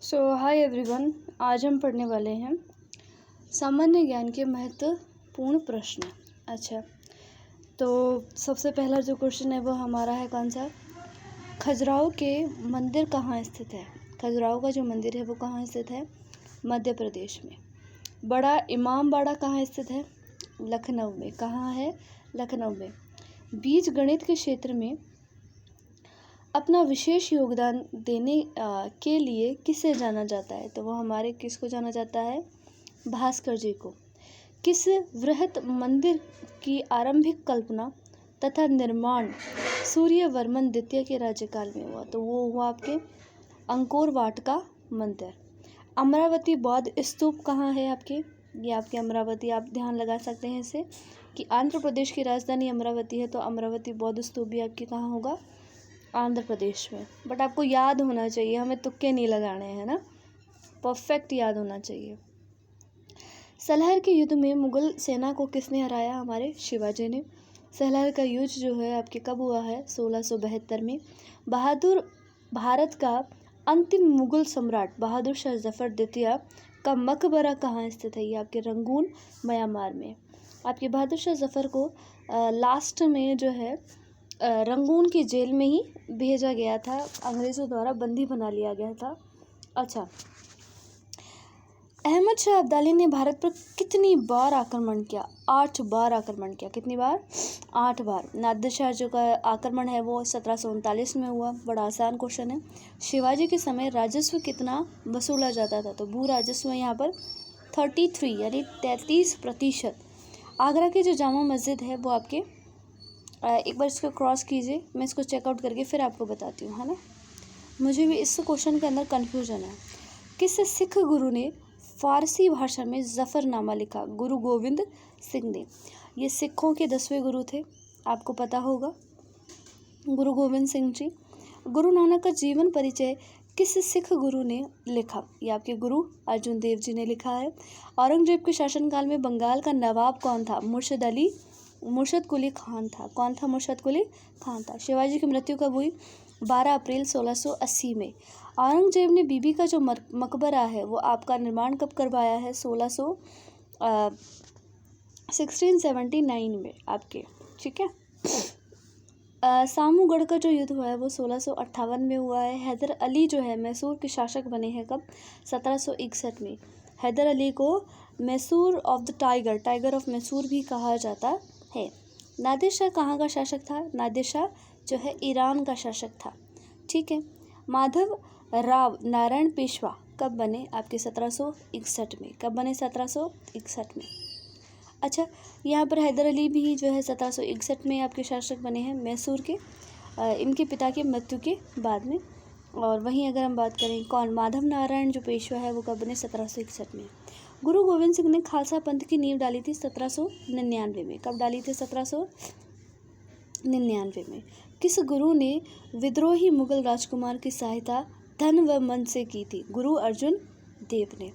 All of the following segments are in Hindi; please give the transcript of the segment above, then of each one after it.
सो हाय एवरीवन, आज हम पढ़ने वाले हैं सामान्य ज्ञान के महत्वपूर्ण प्रश्न। अच्छा, तो सबसे पहला जो क्वेश्चन है वो हमारा है कौन सा? खजुराहो के मंदिर कहाँ स्थित है? खजुराहो का जो मंदिर है वो कहाँ स्थित है? मध्य प्रदेश में। बड़ा इमामबाड़ा कहाँ स्थित है? लखनऊ में। कहाँ है? लखनऊ में। बीज गणित के क्षेत्र में अपना विशेष योगदान देने के लिए किसे जाना जाता है? तो वो हमारे किसको जाना जाता है? भास्कर जी को। किस वृहत मंदिर की आरंभिक कल्पना तथा निर्माण सूर्यवर्मन द्वितीय के राज्यकाल में हुआ? तो वो हुआ आपके अंकोर वाट का मंदिर। अमरावती बौद्ध स्तूप कहाँ है आपके? ये आपके अमरावती, आप ध्यान लगा सकते हैं इसे कि आंध्र प्रदेश की राजधानी अमरावती है, तो अमरावती बौद्ध स्तूप भी आपके कहाँ होगा? आंध्र प्रदेश में। बट आपको याद होना चाहिए, हमें तुक्के नहीं लगाने हैं ना, परफेक्ट याद होना चाहिए। सलहर के युद्ध में मुगल सेना को किसने हराया? हमारे शिवाजी ने। सलहर का युद्ध जो है आपके कब हुआ है? 1672 में। भारत का अंतिम मुगल सम्राट बहादुर शाह जफर द्वितीय का मकबरा कहाँ स्थित है? ये आपके रंगून, म्यांमार में। आपके बहादुर शाह जफर को लास्ट में जो है रंगून की जेल में ही भेजा गया था, अंग्रेज़ों द्वारा बंदी बना लिया गया था। अच्छा, अहमद शाह अब्दाली ने भारत पर कितनी बार आक्रमण किया? 8 बार आक्रमण किया। कितनी बार? 8 बार। नादिर शाह जो का आक्रमण है वो 1739 में हुआ। बड़ा आसान क्वेश्चन है। शिवाजी के समय राजस्व कितना वसूला जाता था? तो भू राजस्व यहाँ पर 33 यानी 33%। आगरा की जो जामा मस्जिद है वो आपके एक बार इसको क्रॉस कीजिए, मैं इसको चेकआउट करके फिर आपको बताती हूँ, है ना। मुझे भी इस क्वेश्चन के अंदर कन्फ्यूजन है। किस सिख गुरु ने फारसी भाषा में जफ़रनामा लिखा? गुरु गोविंद सिंह ने। ये सिखों के 10वें गुरु थे, आपको पता होगा, गुरु गोविंद सिंह जी। गुरु नानक का जीवन परिचय किस सिख गुरु ने लिखा? ये आपके गुरु अर्जुन देव जी ने लिखा है। औरंगजेब के शासनकाल में बंगाल का नवाब कौन था? मुर्शद कुली खान था। कौन था? मुर्शद कुली खान था। शिवाजी की मृत्यु कब हुई? 12 अप्रैल 1680 में। औरंगजेब ने बीबी का जो मकबरा है वो आपका निर्माण कब करवाया है? 1679 में आपके, ठीक है। सामूगढ़ का जो युद्ध हुआ है वो 1658 में हुआ है। हैदर अली जो है मैसूर के शासक बने हैं कब? 1761 में। हैदर अली को Mysore of the tiger of Mysore भी कहा जाता है। नादिर शाह कहाँ का शासक था? नादिर शाह जो है ईरान का शासक था, ठीक है। माधव राव नारायण पेशवा कब बने? आपके 1761 में। कब बने? 1761 में। अच्छा, यहाँ पर हैदर अली भी जो है 1761 में आपके शासक बने हैं मैसूर के, इनके पिता की मृत्यु के बाद में। और वहीं अगर हम बात करें कौन, माधव नारायण जो पेशवा है वो कब बने? 1761 में। गुरु गोविंद सिंह ने खालसा पंथ की नींव डाली थी 1799 में। कब डाली थी? 1799 में। किस गुरु ने विद्रोही मुगल राजकुमार की सहायता धन व मन से की थी? गुरु अर्जुन देव ने।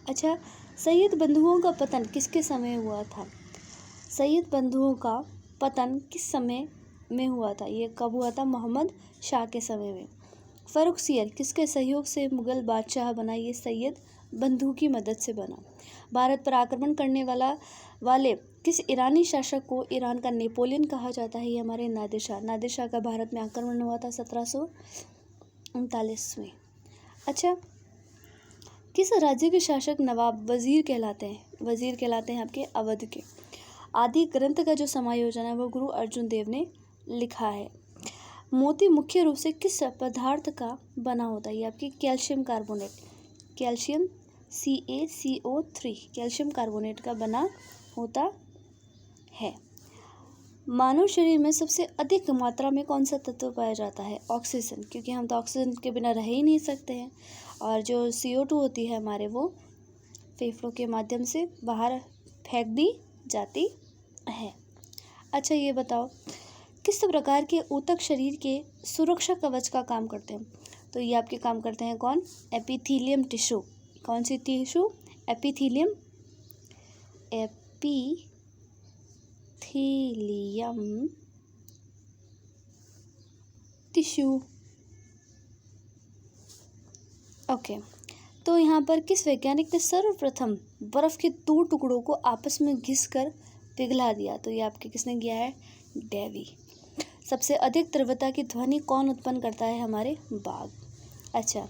अच्छा, सैयद बंधुओं का पतन किसके समय हुआ था? सैयद बंधुओं का पतन किस समय में हुआ था? ये कब हुआ था? मोहम्मद शाह के समय में। फर्रुखसियर किसके सहयोग से मुगल बादशाह बना? ये सैयद बंधु की मदद से बना। भारत पर आक्रमण करने वाले किस ईरानी शासक को ईरान का नेपोलियन कहा जाता है? ये हमारे नादिर शाह। नादिर शाह का भारत में आक्रमण हुआ था 1739 में। अच्छा, किस राज्य के शासक नवाब वजीर कहलाते हैं? वजीर कहलाते हैं आपके अवध के। आदि ग्रंथ का जो समायोजन है वो गुरु अर्जुन देव ने लिखा है। मोती मुख्य रूप से किस पदार्थ का बना होता है? ये आपकी calcium carbonate, calcium CaCO3 calcium carbonate का बना होता है। मानव शरीर में सबसे अधिक मात्रा में कौन सा तत्व पाया जाता है? ऑक्सीजन, क्योंकि हम तो ऑक्सीजन के बिना रह ही नहीं सकते हैं। और जो CO2 होती है हमारे, वो फेफड़ों के माध्यम से बाहर फेंक दी जाती है। अच्छा, ये बताओ किस प्रकार के ऊतक शरीर के सुरक्षा कवच का काम करते हैं? तो ये आपके काम करते हैं कौन? Epithelium tissue. कौन सी टिश्यू? Epithelium tissue. ओके, तो यहाँ पर किस वैज्ञानिक ने सर्वप्रथम बर्फ़ के 2 टुकड़ों को आपस में घिसकर पिघला दिया? तो ये आपके किसने किया है? डेवी। सबसे अधिक तीव्रता की ध्वनि कौन उत्पन्न करता है? हमारे बाघ। अच्छा,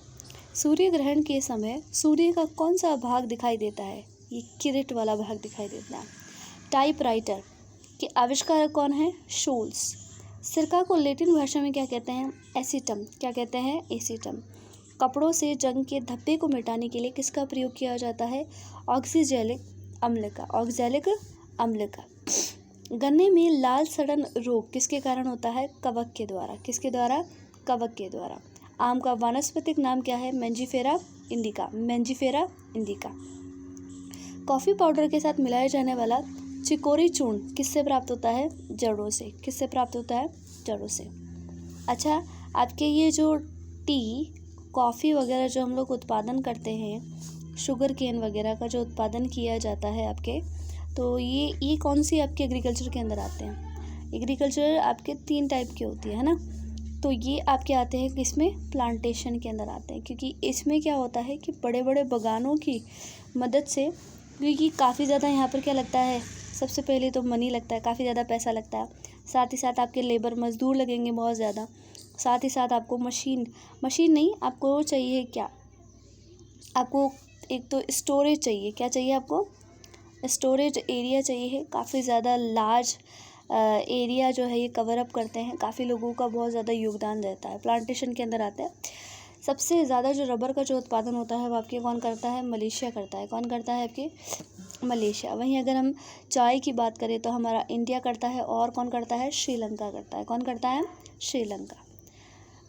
सूर्य ग्रहण के समय सूर्य का कौन सा भाग दिखाई देता है? ये किरीट वाला भाग दिखाई देता है। टाइपराइटर के आविष्कारक कौन है? शोल्स। सिरका को लैटिन भाषा में क्या कहते हैं? एसीटम। क्या कहते हैं? एसीटम। कपड़ों से जंग के धब्बे को मिटाने के लिए किसका प्रयोग किया जाता है? ऑक्सीजैलिक अम्ल का। ऑक्सैलिक अम्ल का। गन्ने में लाल सड़न रोग किसके कारण होता है? कवक के द्वारा। किसके द्वारा? कवक के द्वारा। आम का वानस्पतिक नाम क्या है? Mangifera indica. Mangifera indica. Coffee powder के साथ मिलाया जाने वाला चिकोरी चूर्ण किससे प्राप्त होता है? जड़ों से। किससे प्राप्त होता है? जड़ों से। अच्छा, आपके ये जो टी, कॉफ़ी वगैरह जो हम लोग उत्पादन करते हैं, शुगर केन वगैरह का जो उत्पादन किया जाता है आपके, तो ये कौन सी आपके एग्रीकल्चर के अंदर आते हैं? एग्रीकल्चर आपके 3 टाइप की होती है ना, तो ये आपके आते हैं किसमें? प्लांटेशन के अंदर आते हैं, क्योंकि इसमें क्या होता है कि बड़े बड़े बागानों की मदद से, क्योंकि काफ़ी ज़्यादा यहाँ पर क्या लगता है, सबसे पहले तो मनी लगता है, काफ़ी ज़्यादा पैसा लगता है, साथ ही साथ आपके लेबर मज़दूर लगेंगे बहुत ज़्यादा, साथ ही साथ आपको मशीन नहीं, आपको चाहिए क्या? आपको एक तो स्टोरेज चाहिए। क्या चाहिए आपको? स्टोरेज एरिया चाहिए। काफ़ी ज़्यादा लार्ज एरिया जो है ये कवर अप करते हैं। काफ़ी लोगों का बहुत ज़्यादा योगदान रहता है। प्लांटेशन के अंदर आता है। सबसे ज़्यादा जो रबर का जो उत्पादन होता है वो आपके कौन करता है? मलेशिया करता है। कौन करता है? आपके मलेशिया। वहीं अगर हम चाय की बात करें तो हमारा इंडिया करता है, और कौन करता है? श्रीलंका करता है। कौन करता है? श्रीलंका।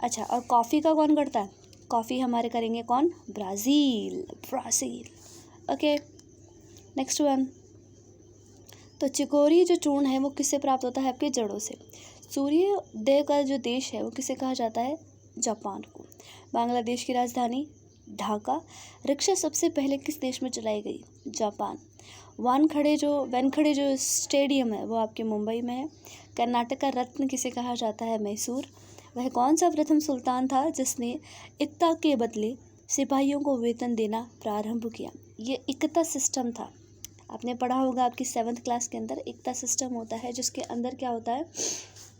अच्छा, और कॉफ़ी का कौन करता है? कॉफ़ी हमारे करेंगे कौन? ब्राज़ील। Okay, next one. तो चिकोरी जो चूर्ण है वो किससे प्राप्त होता है? आपके जड़ों से। सूर्य देव का जो देश है वो किसे कहा जाता है? जापान को। बांग्लादेश की राजधानी ढाका। रिक्शा सबसे पहले किस देश में चलाई गई? जापान। वानखेड़े जो स्टेडियम है वो आपके मुंबई में है। कर्नाटक का रत्न किसे कहा जाता है? मैसूर। वह कौन सा प्रथम सुल्तान था जिसने इक्ता के बदले सिपाहियों को वेतन देना प्रारंभ किया? ये इक्ता सिस्टम था। आपने पढ़ा होगा आपकी 7th क्लास के अंदर। इक्ता सिस्टम होता है जिसके अंदर क्या होता है?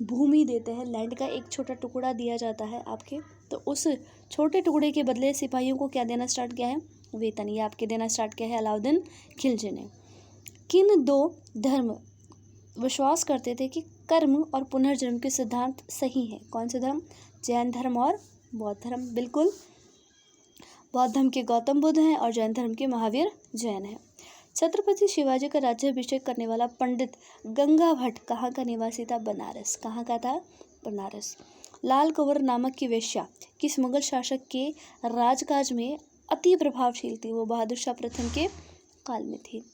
भूमि देते हैं, लैंड का एक छोटा टुकड़ा दिया जाता है आपके, तो उस छोटे टुकड़े के बदले सिपाहियों को क्या देना स्टार्ट किया है? वेतन। ये आपके देना स्टार्ट किया है अलाउद्दीन खिलजी ने। किन 2 धर्म विश्वास करते थे कि कर्म और पुनर्जन्म के सिद्धांत सही हैं? कौन से धर्म? जैन धर्म और बौद्ध धर्म। बिल्कुल, बौद्ध धर्म के गौतम बुद्ध हैं और जैन धर्म के महावीर जैन हैं। छत्रपति शिवाजी का राज्याभिषेक करने वाला पंडित गंगा भट्ट कहाँ का निवासी था? बनारस। कहाँ का था? बनारस। लाल कुंवर नामक की वेश्या किस मुगल शासक के राजकाज में अति प्रभावशील थी? वो बहादुर शाह प्रथम के काल में थी।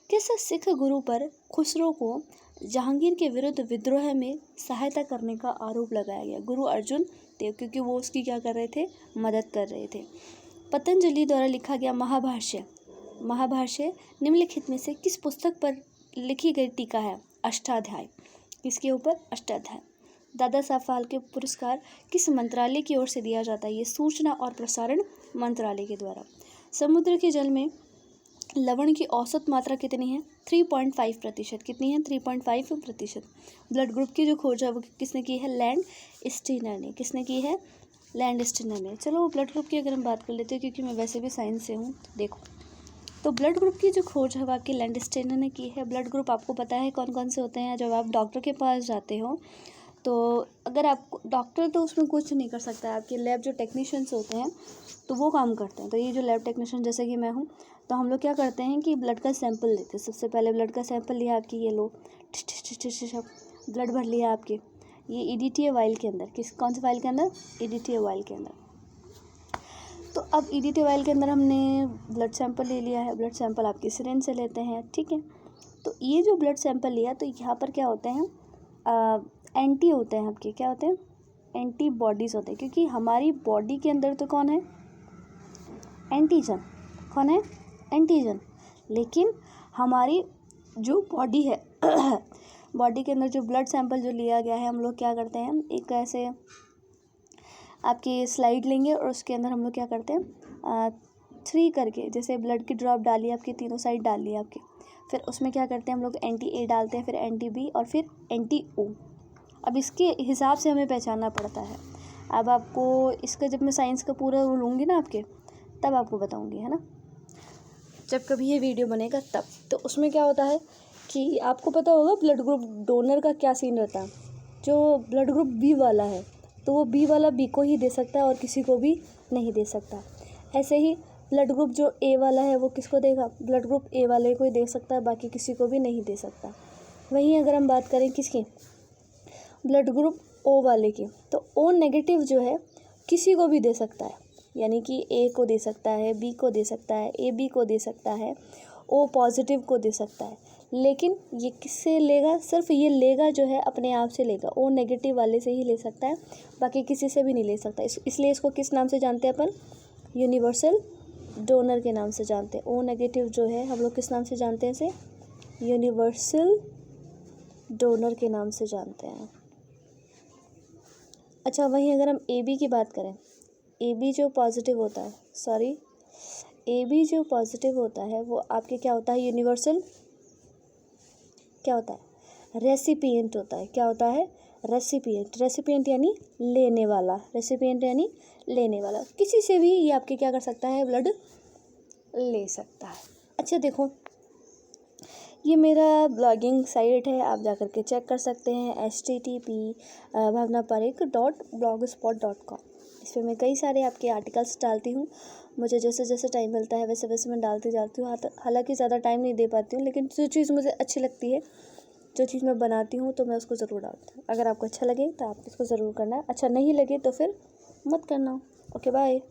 किस सिख गुरु पर खुसरो को जहांगीर के विरुद्ध विद्रोह में सहायता करने का आरोप लगाया गया? गुरु अर्जुन देव, क्योंकि वो उसकी क्या कर रहे थे? मदद कर रहे थे। पतंजलि द्वारा लिखा गया महाभाष्य निम्नलिखित में से किस पुस्तक पर लिखी गई टीका है? अष्टाध्याय। किसके ऊपर? अष्टाध्याय। दादा साहब फाल्के पुरस्कार किस मंत्रालय की ओर से दिया जाता है? ये सूचना और प्रसारण मंत्रालय के द्वारा। समुद्र के जल में लवण की औसत मात्रा कितनी है? 3.5%। कितनी है? 3.5%। ब्लड ग्रुप की जो खोज है वो किसने की है? लैंड स्टीनर ने। किसने की है? लैंड स्टीनर ने। चलो ब्लड ग्रुप की अगर हम बात कर लेते हैं, क्योंकि मैं वैसे भी साइंस से हूँ, तो देखो, तो ब्लड ग्रुप की जो खोज है वो आपकी लैंड स्टीनर ने की है। ब्लड ग्रुप आपको पता है कौन कौन से होते हैं? जब आप डॉक्टर के पास जाते हो तो अगर आप डॉक्टर तो उसमें कुछ नहीं कर सकता है, आपके लैब जो टेक्नीशियंस होते हैं तो वो काम करते हैं। तो ये जो लैब टेक्नीशियन जैसे कि मैं हूँ, तो हम लोग क्या करते हैं कि ब्लड का सैंपल लेते हैं। सबसे पहले ब्लड का सैंपल लिया आपकी, ये लो ब्लड भर लिया आपके ये EDTA वाइल के अंदर। कौन से वाइल के अंदर? EDTA वाइल के अंदर। तो अब EDTA वाइल के अंदर हमने ब्लड सैंपल ले लिया है। ब्लड सैंपल आपकी सिरिंज से लेते हैं, ठीक है। तो ये जो ब्लड सैंपल लिया, तो यहाँ पर क्या होते हैं? एंटी होते हैं आपके, क्या होते हैं? एंटीबॉडीज़ होते हैं, क्योंकि हमारी बॉडी के अंदर तो कौन है? एंटीजन। कौन है? एंटीजन। लेकिन हमारी जो बॉडी है बॉडी के अंदर जो ब्लड सैंपल जो लिया गया है, हम लोग क्या करते हैं? एक ऐसे आपकी स्लाइड लेंगे और उसके अंदर हम लोग क्या करते हैं? 3 करके, जैसे ब्लड की ड्रॉप डाली आपकी, तीनों साइड डाली आपकी, फिर उसमें क्या करते हैं हम लोग, एंटी ए डालते हैं, फिर एंटी बी और फिर एंटी ओ। अब इसके हिसाब से हमें पहचानना पड़ता है। अब आपको इसका जब मैं साइंस का पूरा वो लूँगी ना आपके, तब आपको बताऊँगी, है ना, जब कभी ये वीडियो बनेगा तब। तो उसमें क्या होता है कि आपको पता होगा ब्लड ग्रुप डोनर का क्या सीन रहता है। जो ब्लड ग्रुप बी वाला है तो वो बी वाला बी को ही दे सकता है और किसी को भी नहीं दे सकता। ऐसे ही ब्लड ग्रुप जो ए वाला है वो किसको देगा, ब्लड ग्रुप ए वाले को ही दे सकता है, बाकी किसी को भी नहीं दे सकता। वहीं अगर हम बात करें किसकी, ब्लड ग्रुप ओ वाले की, तो ओ नेगेटिव जो है किसी को भी दे सकता है, यानी कि ए को दे सकता है, बी को दे सकता है, ए बी को दे सकता है, ओ पॉजिटिव को दे सकता है। लेकिन ये किससे लेगा, सिर्फ ये लेगा जो है अपने आप से लेगा, ओ नेगेटिव वाले से ही ले सकता है, बाकी किसी से भी नहीं ले सकता। इसलिए इसको किस नाम से जानते हैं अपन, यूनिवर्सल डोनर के नाम से जानते हैं। ओ नेगेटिव जो है हम लोग किस नाम से जानते हैं इसे, यूनिवर्सल डोनर के नाम से जानते हैं। अच्छा, वहीं अगर हम ए बी की बात करें, ए बी जो पॉजिटिव होता है, ए बी जो पॉजिटिव होता है वो आपके क्या होता है, यूनिवर्सल क्या होता है, रेसिपिएंट होता है। क्या होता है, रेसिपिएंट। रेसिपिएंट यानी लेने वाला, रेसिपिएंट यानी लेने वाला। किसी से भी ये आपके क्या कर सकता है, ब्लड ले सकता है। अच्छा देखो, ये मेरा ब्लॉगिंग साइट है, आप जा कर के चेक कर सकते हैं, http://bhavnaparekh.blogspot.com। इस पर मैं कई सारे आपके आर्टिकल्स डालती हूँ। मुझे जैसे जैसे टाइम मिलता है वैसे वैसे मैं डालती जाती हूँ। हालांकि ज़्यादा टाइम नहीं दे पाती हूँ, लेकिन जो चीज़ मुझे अच्छी लगती है, जो चीज़ मैं बनाती हूँ, तो मैं उसको ज़रूर डालती हूँ। अगर आपको अच्छा लगे तो आप इसको ज़रूर करना, अच्छा नहीं लगे तो फिर मत करना। Okay, bye.